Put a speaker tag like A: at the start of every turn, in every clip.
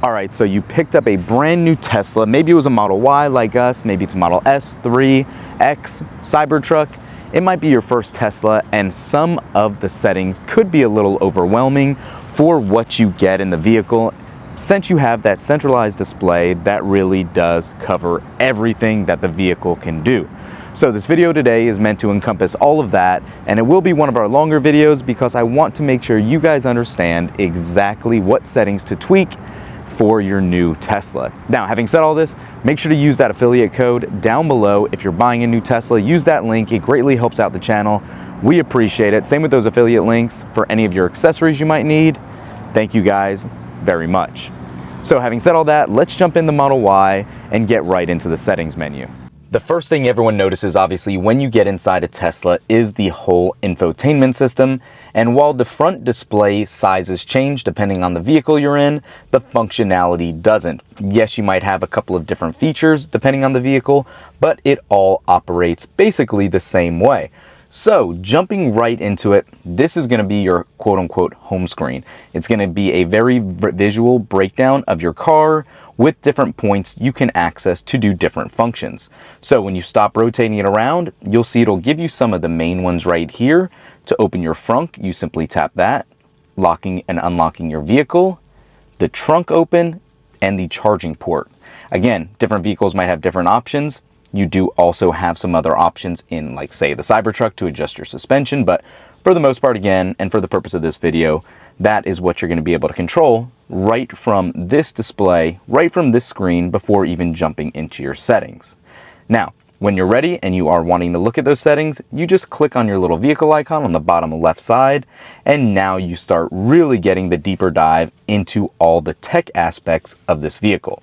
A: All right, so you picked up a brand new Tesla. Maybe it was a Model Y like us, maybe it's a Model S, 3, X, Cybertruck. It might be your first Tesla, and some of the settings could be a little overwhelming for what you get in the vehicle. Since you have that centralized display, that really does cover everything that the vehicle can do. So this video today is meant to encompass all of that, and it will be one of our longer videos because I want to make sure you guys understand exactly what settings to tweak for your new Tesla. Now, having said all this, make sure to use that affiliate code down below. If you're buying a new Tesla, use that link. It greatly helps out the channel. We appreciate it. Same with those affiliate links for any of your accessories you might need. Thank you guys very much. So having said all that, let's jump in the Model Y and get right into the settings menu. The first thing everyone notices, obviously, when you get inside a Tesla is the whole infotainment system. And while the front display sizes change depending on the vehicle you're in, the functionality doesn't. Yes, you might have a couple of different features depending on the vehicle, but it all operates basically the same way. So jumping right into it, this is going to be your quote-unquote home screen. It's going to be a very visual breakdown of your car with different points you can access to do different functions. So when you stop rotating it around, you'll see it'll give you some of the main ones right here. To open your frunk, you simply tap that, locking and unlocking your vehicle, the trunk open, and the charging port. Again, different vehicles might have different options. You do also have some other options in, like, say, the Cybertruck to adjust your suspension, but for the most part, again, and for the purpose of this video, that is what you're going to be able to control right from this display, right from this screen, before even jumping into your settings. Now, when you're ready and you are wanting to look at those settings, you just click on your little vehicle icon on the bottom left side, and now you start really getting the deeper dive into all the tech aspects of this vehicle.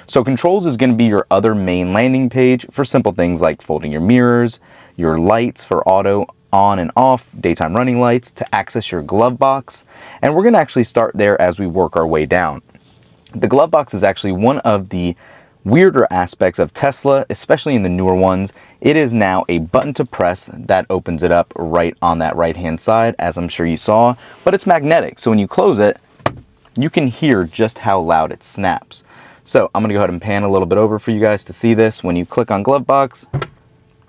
A: So controls is going to be your other main landing page for simple things like folding your mirrors, your lights for auto on and off, daytime running lights, to access your glove box. And we're going to actually start there as we work our way down. The glove box is actually one of the weirder aspects of Tesla, especially in the newer ones. It is now a button to press that opens it up right on that right hand side, as I'm sure you saw, but it's magnetic. So when you close it, you can hear just how loud it snaps. So I'm going to go ahead and pan a little bit over for you guys to see this. When you click on glove box,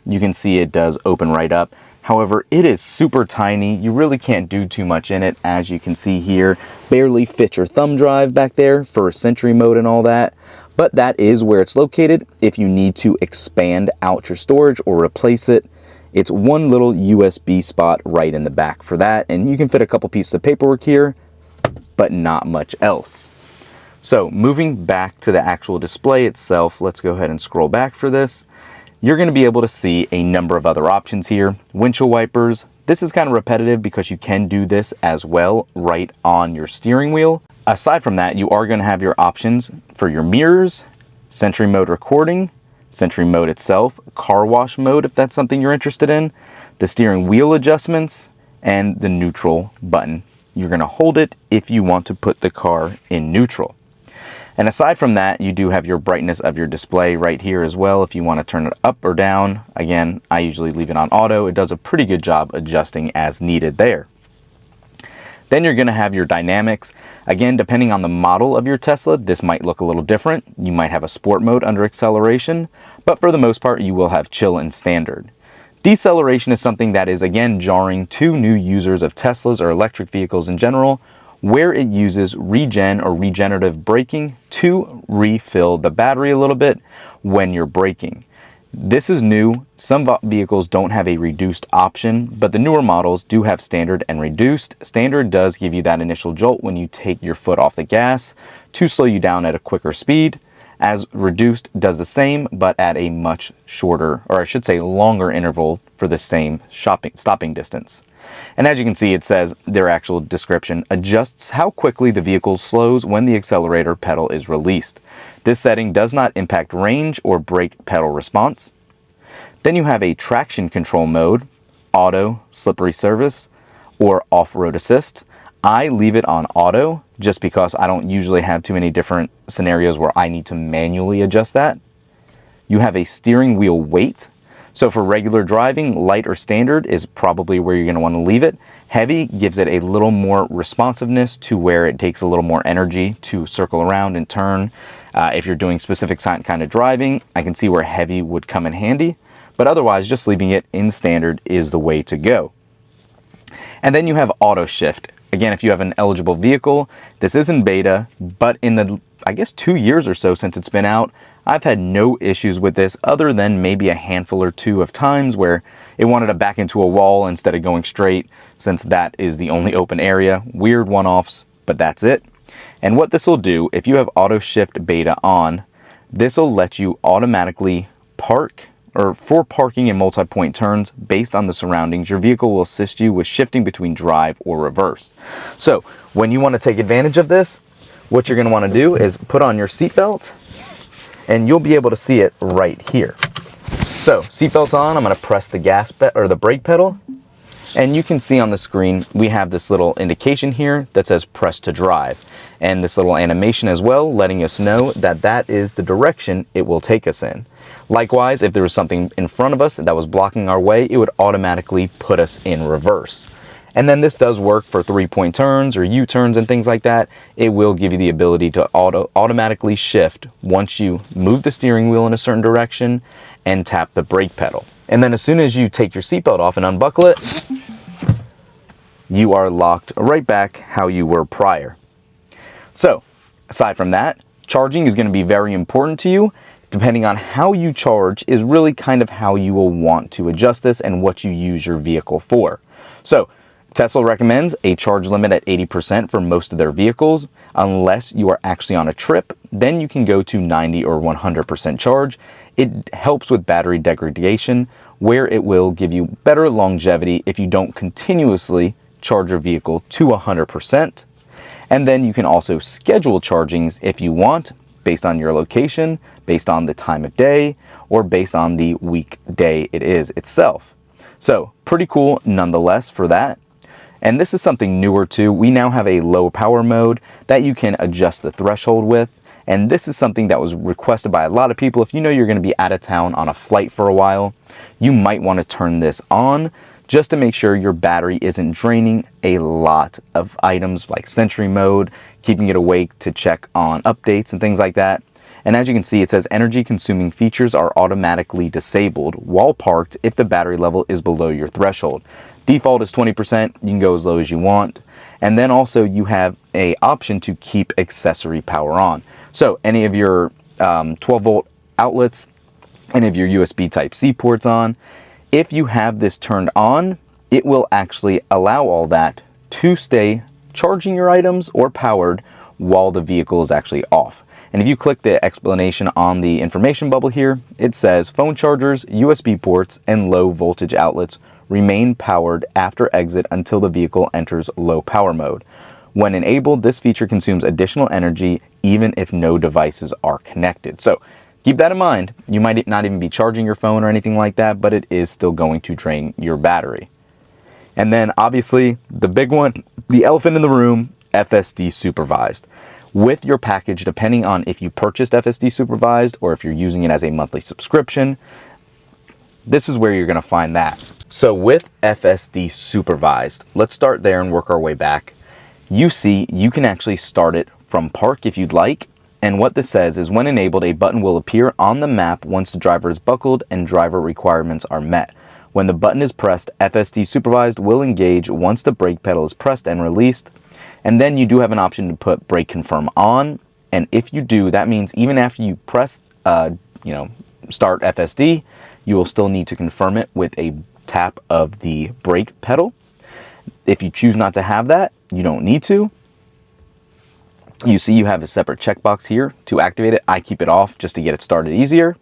A: you can see it does open right up. However, it is super tiny. You really can't do too much in it. As you can see here, barely fit your thumb drive back there for Sentry mode and all that. But that is where it's located. If you need to expand out your storage or replace it, it's one little USB spot right in the back for that. And you can fit a couple pieces of paperwork here, but not much else. So moving back to the actual display itself, let's go ahead and scroll back for this. You're going to be able to see a number of other options here. Windshield wipers. This is kind of repetitive because you can do this as well right on your steering wheel. Aside from that, you are going to have your options for your mirrors, Sentry mode recording, Sentry mode itself, car wash mode if that's something you're interested in, the steering wheel adjustments, and the neutral button. You're going to hold it if you want to put the car in neutral. And aside from that, you do have your brightness of your display right here as well if you want to turn it up or down. Again, I usually leave it on auto. It does a pretty good job adjusting as needed there. Then you're going to have your dynamics. Again, depending on the model of your Tesla, this might look a little different. You might have a sport mode under acceleration, but for the most part, you will have chill and standard. Deceleration is something that is, again, jarring to new users of Teslas or electric vehicles in general, where it uses regen or regenerative braking to refill the battery a little bit when you're braking. This is new. Some vehicles don't have a reduced option, but the newer models do have standard and reduced. Standard does give you that initial jolt when you take your foot off the gas to slow you down at a quicker speed, as reduced does the same, but at a much shorter, or I should say longer interval for the same stopping distance. And as you can see, it says their actual description adjusts how quickly the vehicle slows when the accelerator pedal is released. This setting does not impact range or brake pedal response. Then you have a traction control mode, auto, slippery service, or off-road assist. I leave it on auto just because I don't usually have too many different scenarios where I need to manually adjust that. You have a steering wheel weight. So for regular driving, light or standard is probably where you're going to want to leave it. Heavy gives it a little more responsiveness to where it takes a little more energy to circle around and turn. If you're doing specific kind of driving, I can see where heavy would come in handy, but otherwise just leaving it in standard is the way to go. And then you have auto shift. Again, if you have an eligible vehicle, this is in beta, but in the, I guess, 2 years or so since it's been out, I've had no issues with this other than maybe a handful or two of times where it wanted to back into a wall instead of going straight, since that is the only open area. Weird one-offs, but that's it. And what this will do, if you have auto shift beta on, this will let you automatically park, or for parking in multi-point turns based on the surroundings. Your vehicle will assist you with shifting between drive or reverse. So when you want to take advantage of this, what you're going to want to do is put on your seatbelt, and you'll be able to see it right here. So seatbelt's on, I'm going to press the gas or the brake pedal, and you can see on the screen we have this little indication here that says press to drive, and this little animation as well letting us know that that is the direction it will take us in. Likewise, if there was something in front of us that was blocking our way, it would automatically put us in reverse. And then this does work for 3-point turns or U-turns and things like that. It will give you the ability to automatically shift once you move the steering wheel in a certain direction and tap the brake pedal. And then as soon as you take your seatbelt off and unbuckle it, you are locked right back how you were prior. So aside from that, charging is going to be very important to you. Depending on how you charge is really kind of how you will want to adjust this and what you use your vehicle for. So Tesla recommends a charge limit at 80% for most of their vehicles. Unless you are actually on a trip, then you can go to 90 or 100% charge. It helps with battery degradation, where it will give you better longevity if you don't continuously charge your vehicle to 100%. And then you can also schedule chargings if you want, based on your location, based on the time of day, or based on the weekday it is itself. So pretty cool nonetheless for that. And this is something newer too. We now have a low power mode that you can adjust the threshold with. And this is something that was requested by a lot of people. If you know you're going to be out of town on a flight for a while, you might want to turn this on just to make sure your battery isn't draining a lot of items like Sentry mode, keeping it awake to check on updates and things like that. And as you can see, it says energy consuming features are automatically disabled while parked if the battery level is below your threshold. Default is 20%, you can go as low as you want. And then also you have an option to keep accessory power on. So any of your 12 volt outlets, any of your USB Type-C ports on, if you have this turned on, it will actually allow all that to stay charging your items or powered while the vehicle is actually off. And if you click the explanation on the information bubble here, it says phone chargers, USB ports, and low voltage outlets remain powered after exit until the vehicle enters low power mode. When enabled, this feature consumes additional energy even if no devices are connected. So keep that in mind. You might not even be charging your phone or anything like that, but it is still going to drain your battery. And then obviously the big one, the elephant in the room, FSD supervised. With your package, depending on if you purchased FSD supervised or if you're using it as a monthly subscription, this is where you're going to find that. So with FSD supervised, let's start there and work our way back. You see, you can actually start it from park if you'd like. And what this says is when enabled, a button will appear on the map once the driver is buckled and driver requirements are met. When the button is pressed, FSD supervised will engage once the brake pedal is pressed and released. And then you do have an option to put brake confirm on. And if you do, that means even after you press, start FSD, you will still need to confirm it with a tap of the brake pedal. If you choose not to have that, you don't need to. You see you have a separate checkbox here to activate it. I keep it off just to get it started easier.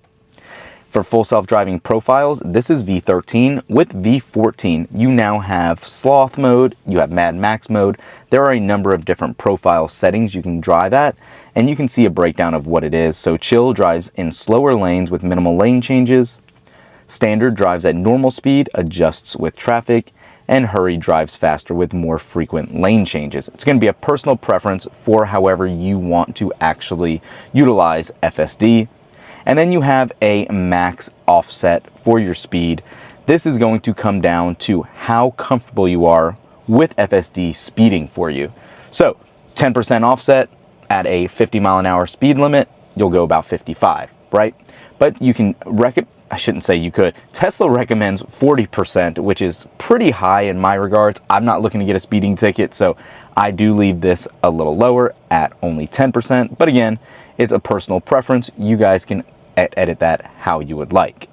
A: For full self-driving profiles, this is V13. With V14, you now have sloth mode, you have Mad Max mode. There are a number of different profile settings you can drive at, and you can see a breakdown of what it is. So chill drives in slower lanes with minimal lane changes. Standard drives at normal speed, adjusts with traffic, and hurry drives faster with more frequent lane changes. It's going to be a personal preference for however you want to actually utilize FSD. And then you have a max offset for your speed. This is going to come down to how comfortable you are with FSD speeding for you. So 10% offset at a 50 mile an hour speed limit, you'll go about 55, right? But you can I shouldn't say you could. Tesla recommends 40%, which is pretty high in my regards. I'm not looking to get a speeding ticket, so I do leave this a little lower at only 10%. But again, it's a personal preference. You guys can edit that how you would like.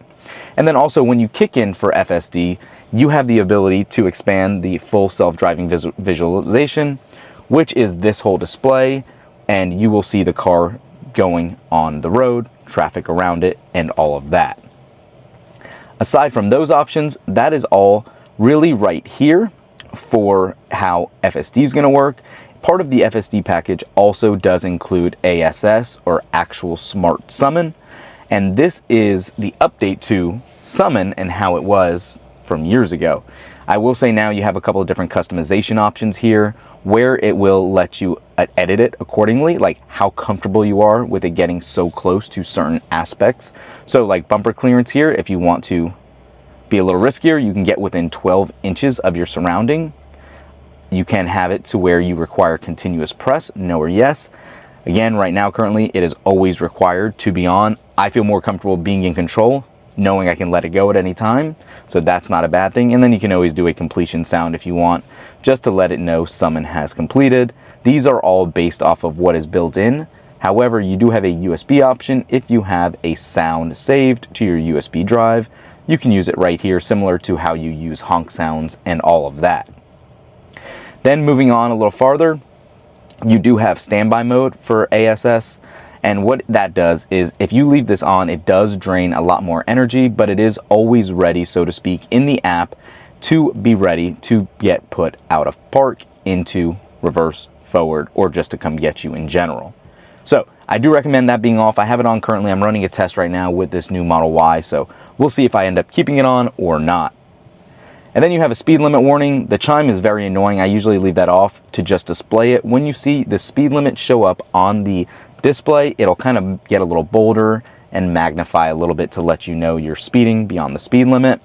A: And then also when you kick in for FSD, you have the ability to expand the full self-driving visualization, which is this whole display, and you will see the car going on the road, traffic around it, and all of that. Aside from those options, that is all really right here for how FSD is going to work. Part of the FSD package also does include ASS, or Actual Smart Summon, and this is the update to Summon and how it was from years ago. I will say now you have a couple of different customization options here where it will let you edit it accordingly, like how comfortable you are with it getting so close to certain aspects. So like bumper clearance here, if you want to be a little riskier, you can get within 12 inches of your surrounding. You can have it to where you require continuous press, no or yes. Again, right now currently it is always required to be on. I feel more comfortable being in control, knowing I can let it go at any time, so that's not a bad thing. And then you can always do a completion sound if you want, just to let it know Summon has completed. These are all based off of what is built in. However, you do have a USB option. If you have a sound saved to your USB drive, you can use it right here, similar to how you use honk sounds and all of that. Then moving on a little farther, you do have standby mode for ASS. And what that does is if you leave this on, it does drain a lot more energy, but it is always ready, so to speak, in the app to be ready to get put out of park, into reverse, forward, or just to come get you in general. So I do recommend that being off. I have it on currently. I'm running a test right now with this new Model Y, so we'll see if I end up keeping it on or not. And then you have a speed limit warning. The chime is very annoying. I usually leave that off to just display it. When you see the speed limit show up on the display, it'll kind of get a little bolder and magnify a little bit to let you know you're speeding beyond the speed limit.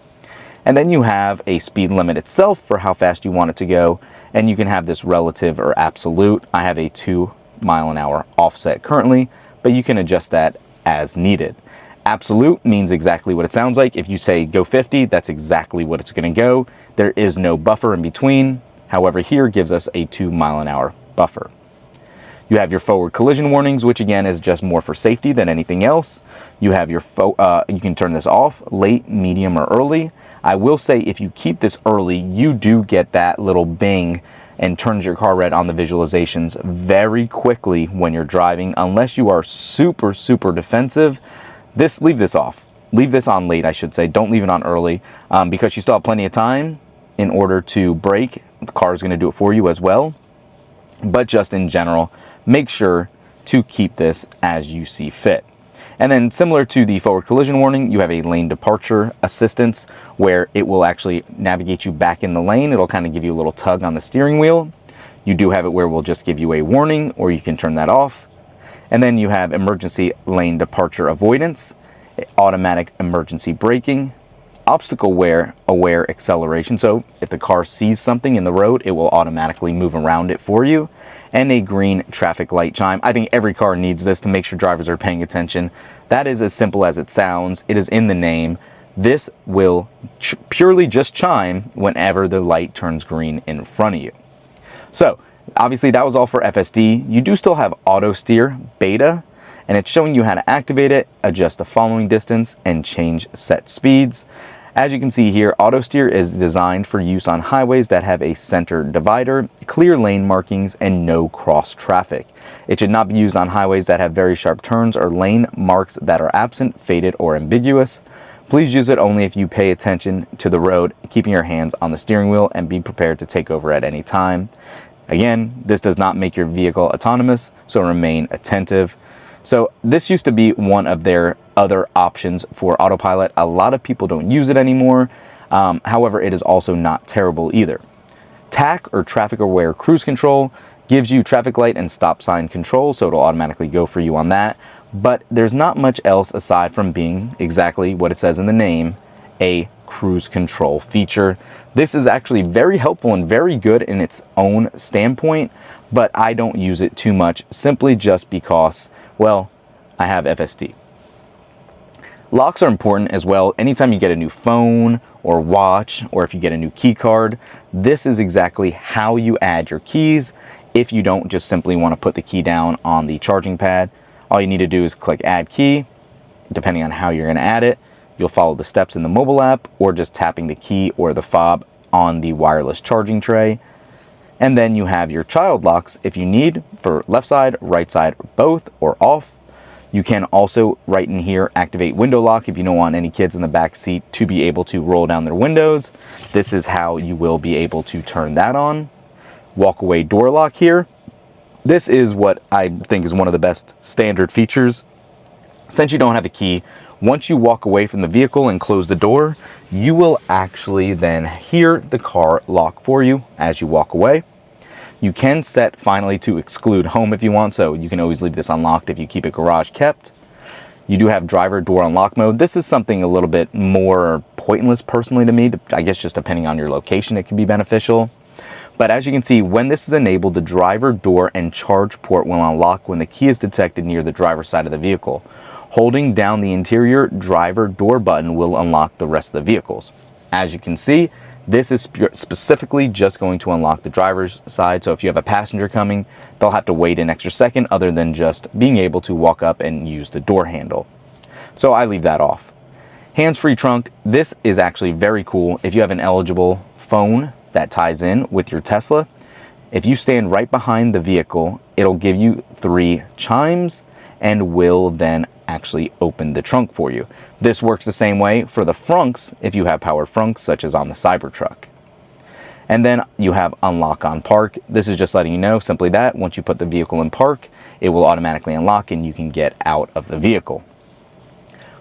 A: And then you have a speed limit itself for how fast you want it to go, and you can have this relative or absolute. I have a 2 mile an hour offset currently, but you can adjust that as needed. Absolute means exactly what it sounds like. If you say go 50, that's exactly what it's going to go. There is no buffer in between. However, here gives us a 2 mile an hour buffer. You have your forward collision warnings, which again is just more for safety than anything else. You have your you can turn this off, late, medium, or early. I will say if you keep this early, you do get that little bing and turns your car red on the visualizations very quickly when you're driving. Unless you are super defensive, leave this off. Leave this on late, I should say. Don't leave it on early, because you still have plenty of time in order to brake. The car is going to do it for you as well. But just in general, make sure to keep this as you see fit. And then similar to the forward collision warning, you have a lane departure assistance where it will actually navigate you back in the lane. It'll kind of give you a little tug on the steering wheel. You do have it where it will just give you a warning, or you can turn that off. And then you have emergency lane departure avoidance, automatic emergency braking, obstacle aware acceleration. So if the car sees something in the road, it will automatically move around it for you, and a green traffic light chime. I think every car needs this to make sure drivers are paying attention. That is as simple as it sounds. It is in the name. This will purely just chime whenever the light turns green in front of you. So obviously that was all for FSD. You do still have Autosteer beta, and it's showing you how to activate it, adjust the following distance, and change set speeds. As you can see here, Autosteer is designed for use on highways that have a center divider, clear lane markings, and no cross traffic. It should not be used on highways that have very sharp turns or lane marks that are absent, faded, or ambiguous. Please use it only if you pay attention to the road, keeping your hands on the steering wheel, and be prepared to take over at any time. Again, this does not make your vehicle autonomous, so remain attentive. So this used to be one of their other options for autopilot. A lot of people don't use it anymore. However, it is also not terrible either. TAC, or traffic aware cruise control, gives you traffic light and stop sign control, so it'll automatically go for you on that. but there's not much else aside from being exactly what it says in the name, a cruise control feature. This is actually very helpful and very good in its own standpoint, but I don't use it too much simply just because, well, I have FSD. Locks are important as well. Anytime you get a new phone or watch, or if you get a new key card, this is exactly how you add your keys. If you don't just simply want to put the key down on the charging pad, all you need to do is click add key. Depending on how you're going to add it, you'll follow the steps in the mobile app or just tapping the key or the fob on the wireless charging tray. And then you have your child locks if you need for left side, right side, both, or off. You can also, right in here, activate window lock if you don't want any kids in the back seat to be able to roll down their windows. This is how you will be able to turn that on. Walk away door lock here. This is what I think is one of the best standard features. Since you don't have a key, once you walk away from the vehicle and close the door, you will actually then hear the car lock for you as you walk away. You can set finally to exclude home if you want, so you can always leave this unlocked if you keep it garage kept. You do have driver door unlock mode. This is something a little bit more pointless personally to me. I guess just depending on your location, it can be beneficial. But as you can see, when this is enabled, the driver door and charge port will unlock when the key is detected near the driver's side of the vehicle. Holding down the interior driver door button will unlock the rest of the vehicles. As you can see, this is specifically just going to unlock the driver's side. So if you have a passenger coming, they'll have to wait an extra second other than just being able to walk up and use the door handle. So I leave that off. Hands-free trunk. This is actually very cool. If you have an eligible phone that ties in with your Tesla, if you stand right behind the vehicle, it'll give you 3 chimes and will then actually open the trunk for you. This works the same way for the frunks if you have powered frunks such as on the Cybertruck. And then you have unlock on park. This is just letting you know simply that once you put the vehicle in park, it will automatically unlock and you can get out of the vehicle.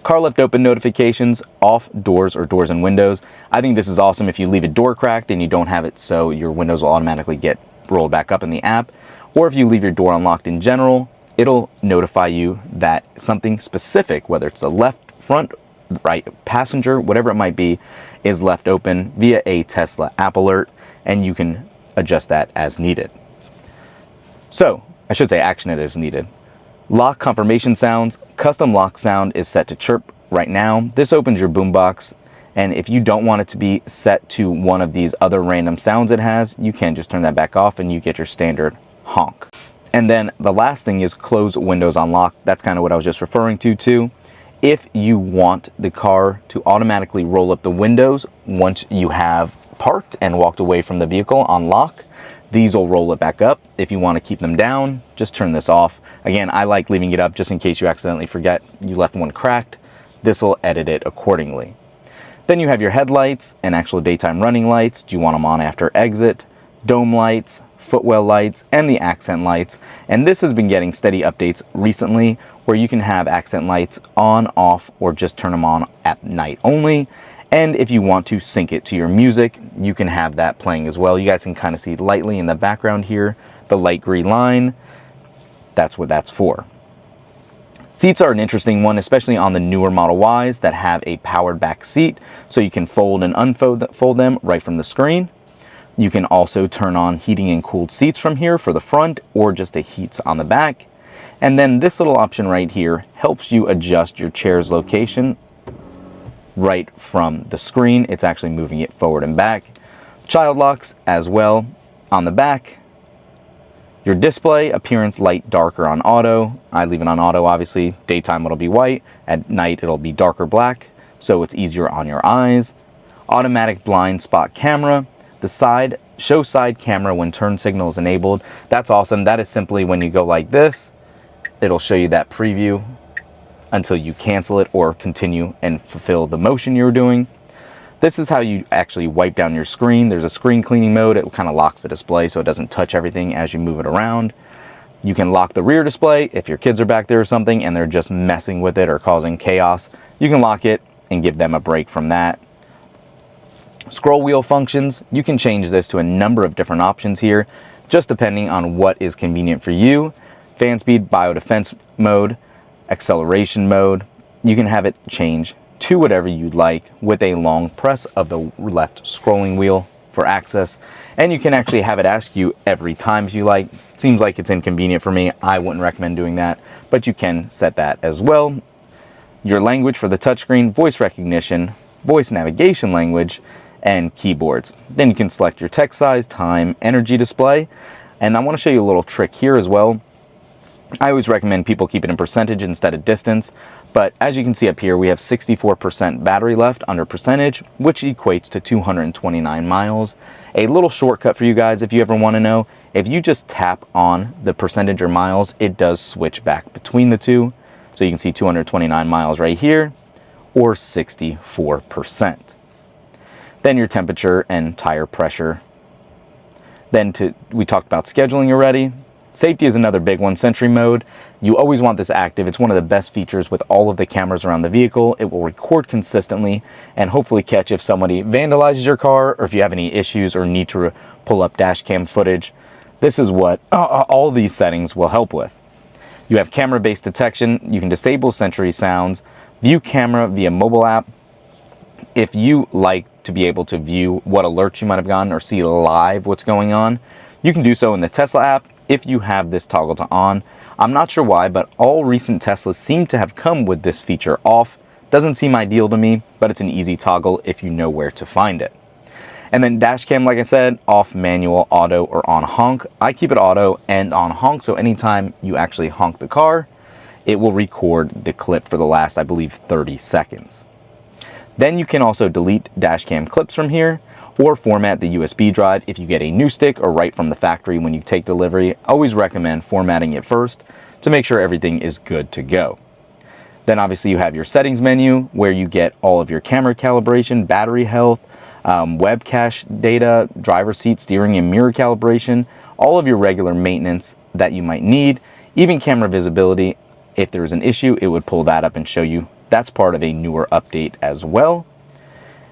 A: Car left open notifications, off doors or doors and windows. I think this is awesome if you leave a door cracked and you don't have it so your windows will automatically get rolled back up in the app, or if you leave your door unlocked in general, it'll notify you that something specific, whether it's the left, front, right, passenger, whatever it might be, is left open via a Tesla app alert, and you can adjust that as needed. So, I should say action it as needed. Lock confirmation sounds. Custom lock sound is set to chirp right now. This opens your boombox, and if you don't want it to be set to one of these other random sounds it has, you can just turn that back off and you get your standard honk. And then the last thing is close windows on lock. That's kind of what I was just referring to too. If you want the car to automatically roll up the windows once you have parked and walked away from the vehicle on lock, these will roll it back up. If you want to keep them down, just turn this off. Again, I like leaving it up just in case you accidentally forget you left one cracked. This will edit it accordingly. Then you have your headlights and actual daytime running lights. Do you want them on after exit? Dome lights, footwell lights, and the accent lights. And this has been getting steady updates recently where you can have accent lights on, off, or just turn them on at night only. And if you want to sync it to your music, you can have that playing as well. You guys can kind of see lightly in the background here, the light green line. That's what that's for. Seats are an interesting one, especially on the newer Model Ys that have a powered back seat, so you can fold and unfold them right from the screen. You can also turn on heating and cooled seats from here for the front or just the heats on the back. And then this little option right here helps you adjust your chair's location right from the screen. It's actually moving it forward and back. Child locks as well on the back. Your display appearance light darker on auto. I leave it on auto obviously. Daytime it'll be white. At night it'll be darker black, so it's easier on your eyes. Automatic blind spot camera. The show side camera when turn signal is enabled. That's awesome. That is simply when you go like this, it'll show you that preview until you cancel it or continue and fulfill the motion you're doing. This is how you actually wipe down your screen. There's a screen cleaning mode. It kind of locks the display so it doesn't touch everything as you move it around. You can lock the rear display if your kids are back there or something and they're just messing with it or causing chaos. You can lock it and give them a break from that. Scroll wheel functions. You can change this to a number of different options here, just depending on what is convenient for you. Fan speed, biodefense mode. acceleration mode. You can have it change to whatever you'd like with a long press of the left scrolling wheel for access. And you can actually have it ask you every time if you like. Seems like it's inconvenient for me. I wouldn't recommend doing that, but you can set that as well. Your language for the touchscreen, voice recognition, voice navigation language, and keyboards. Then you can select your text size, time, energy display. And I want to show you a little trick here as well. I always recommend people keep it in percentage instead of distance, but as you can see up here, we have 64% battery left under percentage, which equates to 229 miles. A little shortcut for you guys if you ever want to know, if you just tap on the percentage or miles, it does switch back between the two. So you can see 229 miles right here, or 64%. Then your temperature and tire pressure. Then we talked about scheduling already. Safety is another big one. Sentry mode, you always want this active. It's one of the best features with all of the cameras around the vehicle. It will record consistently and hopefully catch if somebody vandalizes your car or if you have any issues or need to pull up dash cam footage. This is what all these settings will help with. You have camera-based detection. You can disable Sentry sounds, view camera via mobile app. If you like to be able to view what alerts you might have gotten or see live what's going on, you can do so in the Tesla app if you have this toggle to on. I'm not sure why, but all recent Teslas seem to have come with this feature off. Doesn't seem ideal to me, but it's an easy toggle if you know where to find it. And then dash cam, like I said, off, manual, auto, or on honk. I keep it auto and on honk, so anytime you actually honk the car, it will record the clip for the last, I believe, 30 seconds. Then you can also delete dash cam clips from here or format the USB drive if you get a new stick or right from the factory when you take delivery. Always recommend formatting it first to make sure everything is good to go. Then obviously you have your settings menu where you get all of your camera calibration, battery health, web cache data, driver seat, steering and mirror calibration, all of your regular maintenance that you might need, even camera visibility. If there's an issue, it would pull that up and show you. That's part of a newer update as well.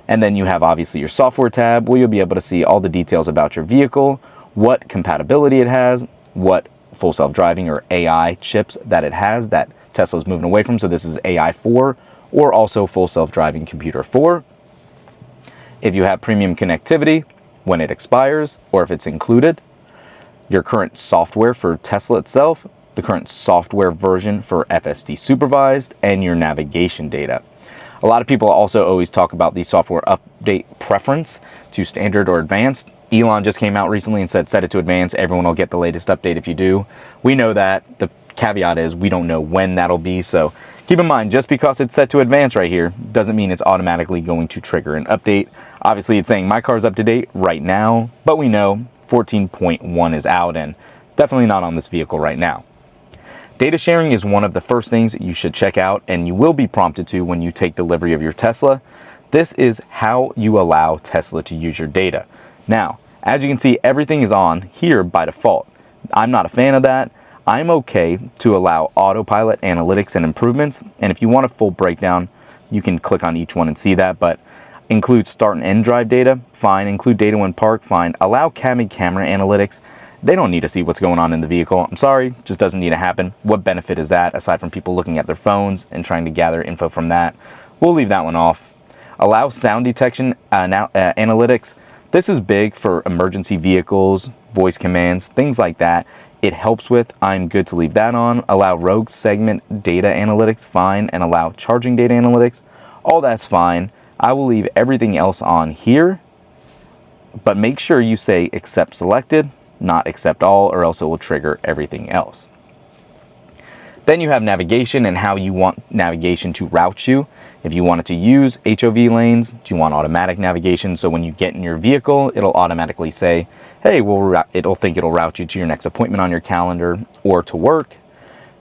A: And then you have obviously your software tab where you'll be able to see all the details about your vehicle, what compatibility it has, what full self-driving or AI chips that it has that Tesla's moving away from. So this is AI 4 or also full self-driving computer 4. If you have premium connectivity, when it expires or if it's included, your current software for Tesla itself, the current software version for FSD supervised, and your navigation data. A lot of people also always talk about the software update preference to standard or advanced. Elon just came out recently and said, set it to advanced. Everyone will get the latest update if you do. We know that. The caveat is we don't know when that'll be. So keep in mind, just because it's set to advanced right here, doesn't mean it's automatically going to trigger an update. Obviously, it's saying my car's up to date right now, but we know 14.1 is out and definitely not on this vehicle right now. Data sharing is one of the first things you should check out, and you will be prompted to when you take delivery of your Tesla. This is how you allow Tesla to use your data. Now, as you can see, everything is on here by default. I'm not a fan of that. I'm okay to allow autopilot analytics and improvements, and if you want a full breakdown, you can click on each one and see that, but include start and end drive data, fine. Include data when parked, fine. Allow camera analytics. They don't need to see what's going on in the vehicle. I'm sorry, just doesn't need to happen. What benefit is that aside from people looking at their phones and trying to gather info from that? We'll leave that one off. Allow sound detection analytics. This is big for emergency vehicles, voice commands, things like that. It helps with. I'm good to leave that on. Allow rogue segment data analytics, fine. And allow charging data analytics. All that's fine. I will leave everything else on here, but make sure you say accept selected, not accept all, or else it will trigger everything else. Then you have navigation and how you want navigation to route you. If you want it to use HOV lanes, do you want automatic navigation? So when you get in your vehicle, it'll automatically say, hey, it'll think it'll route you to your next appointment on your calendar or to work.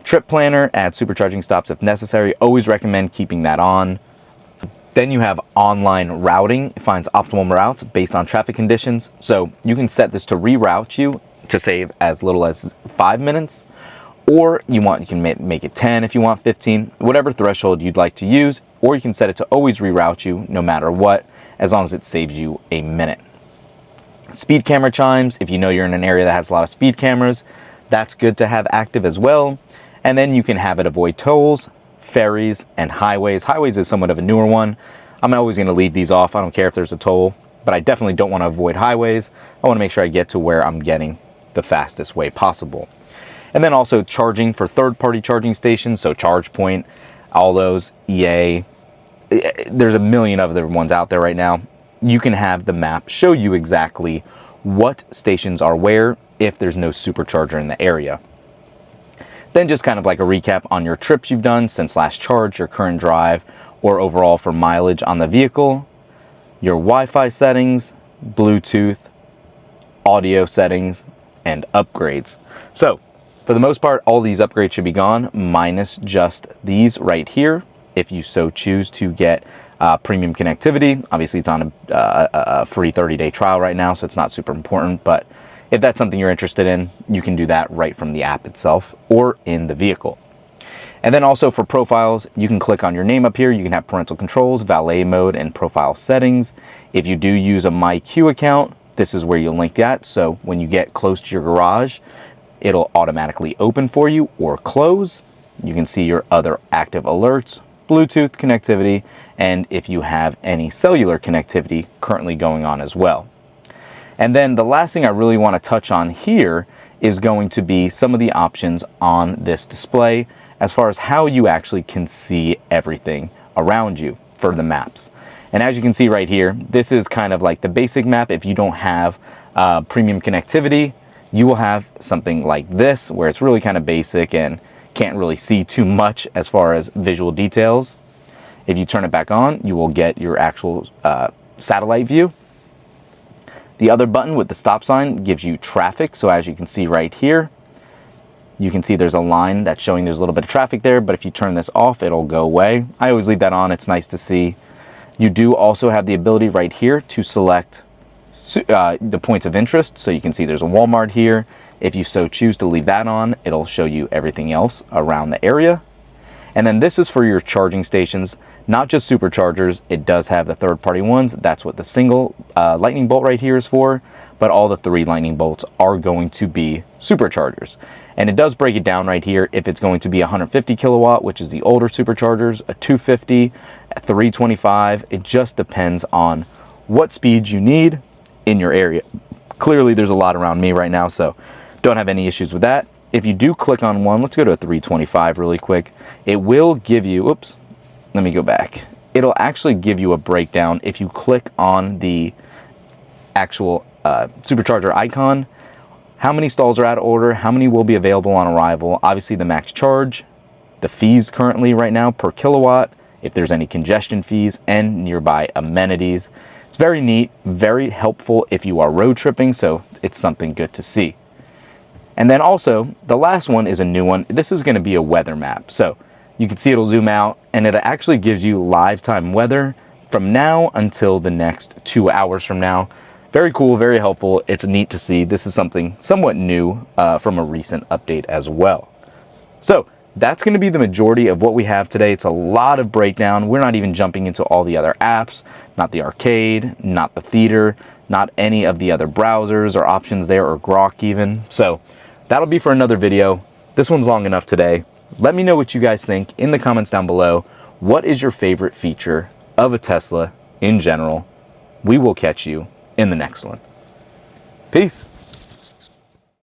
A: Trip planner, add supercharging stops if necessary. Always recommend keeping that on. Then you have online routing. It finds optimal routes based on traffic conditions. So you can set this to reroute you to save as little as 5 minutes, or you can make it 10 if you want 15, whatever threshold you'd like to use, or you can set it to always reroute you no matter what, as long as it saves you a minute. Speed camera chimes, if you know you're in an area that has a lot of speed cameras, that's good to have active as well. And then you can have it avoid tolls, ferries, and highways. Highways is somewhat of a newer one. I'm always going to leave these off. I don't care if there's a toll, but I definitely don't want to avoid highways. I want to make sure I get to where I'm getting the fastest way possible. And then also charging for third-party charging stations, so ChargePoint, all those, EA. There's a million other ones out there right now. You can have the map show you exactly what stations are where if there's no supercharger in the area. Then just kind of like a recap on your trips you've done since last charge, your current drive, or overall for mileage on the vehicle, your Wi-Fi settings, Bluetooth, audio settings, and upgrades. So for the most part, all these upgrades should be gone, minus just these right here. If you so choose to get premium connectivity, obviously it's on a free 30-day trial right now, so it's not super important, but if that's something you're interested in, you can do that right from the app itself or in the vehicle. And then also for profiles, you can click on your name up here. You can have parental controls, valet mode, and profile settings. If you do use a MyQ account, this is where you'll link that. So when you get close to your garage, it'll automatically open for you or close. You can see your other active alerts, Bluetooth connectivity, and if you have any cellular connectivity currently going on as well. And then the last thing I really want to touch on here is going to be some of the options on this display as far as how you actually can see everything around you for the maps. And as you can see right here, this is kind of like the basic map. If you don't have premium connectivity, you will have something like this where it's really kind of basic and can't really see too much as far as visual details. If you turn it back on, you will get your actual satellite view. The other button with the stop sign gives you traffic. So as you can see right here, you can see there's a line that's showing there's a little bit of traffic there, but if you turn this off, it'll go away. I always leave that on. It's nice to see. You do also have the ability right here to select the points of interest. So you can see there's a Walmart here. If you so choose to leave that on, it'll show you everything else around the area. And then this is for your charging stations, not just superchargers. It does have the third-party ones. That's what the single lightning bolt right here is for, but all the 3 lightning bolts are going to be superchargers. And it does break it down right here if it's going to be 150 kilowatt, which is the older superchargers, a 250, a 325. It just depends on what speeds you need in your area. Clearly, there's a lot around me right now, so don't have any issues with that. If you do click on one, let's go to a 325 really quick. It will give you, oops, let me go back. It'll actually give you a breakdown if you click on the actual supercharger icon, how many stalls are out of order, how many will be available on arrival, obviously the max charge, the fees currently right now per kilowatt, if there's any congestion fees, and nearby amenities. It's very neat, very helpful if you are road tripping, so it's something good to see. And then also, the last one is a new one. This is going to be a weather map. So you can see it'll zoom out, and it actually gives you live time weather from now until the next 2 hours from now. Very cool, very helpful. It's neat to see. This is something somewhat new from a recent update as well. So that's going to be the majority of what we have today. It's a lot of breakdown. We're not even jumping into all the other apps, not the arcade, not the theater, not any of the other browsers or options there, or Grok even. So that'll be for another video. This one's long enough today. Let me know what you guys think in the comments down below. What is your favorite feature of a Tesla in general? We will catch you in the next one. Peace.